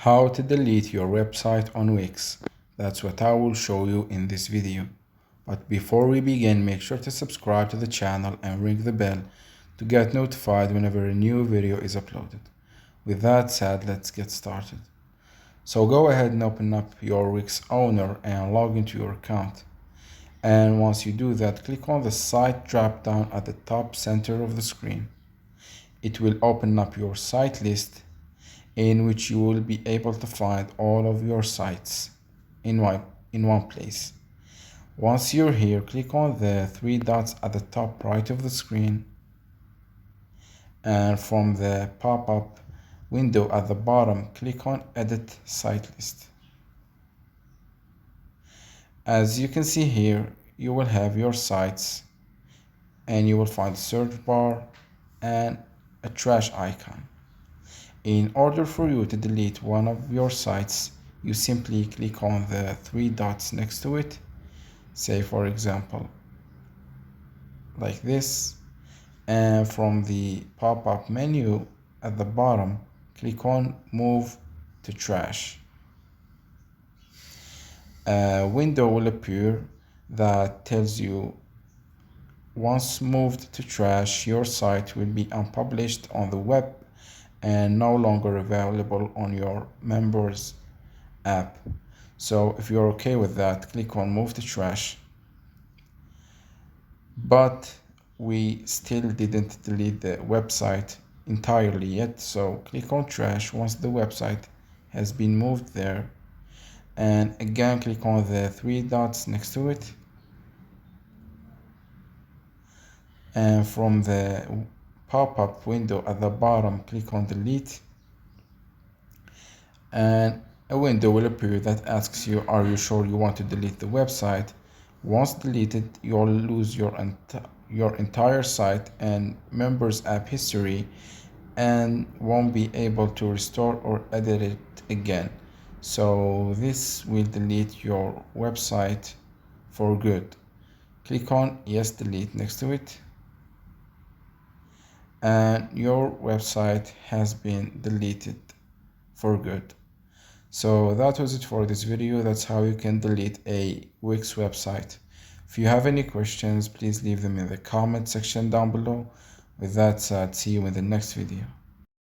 How to delete your website on Wix. That's what I will show you in this video. But before we begin, make sure to subscribe to the channel and ring the bell to get notified whenever a new video is uploaded. With that said, let's get started. So go ahead and open up your Wix owner and log into your account. And once you do that, click on the site drop down at the top center of the screen. It will open up your site list, in which you will be able to find all of your sites in one place. Once you're here, click on the three dots at the top right of the screen, and from the pop-up window at the bottom, click on Edit Site List. As you can see here, you will have your sites, and you will find a search bar and a trash icon. In order for you to delete one of your sites, you simply click on the three dots next to it, say for example like this, and from the pop-up menu at the bottom, click on Move to Trash. A window will appear that tells you once moved to trash, your site will be unpublished on the web and no longer available on your members app. So if you're okay with that, click on Move to Trash. But we still didn't delete the website entirely yet, so click on Trash once the website has been moved there, and again click on the three dots next to it, and from the pop-up window at the bottom, click on Delete, and a window will appear that asks you, are you sure you want to delete the website? Once deleted, you'll lose your entire site and members app history and won't be able to restore or edit it again. So this will delete your website for good. Click on Yes, Delete next to it, and your website has been deleted for good. So that was it for this video. That's how you can delete a Wix website. If you have any questions, please leave them in the comment section down below. With that said, see you in the next video.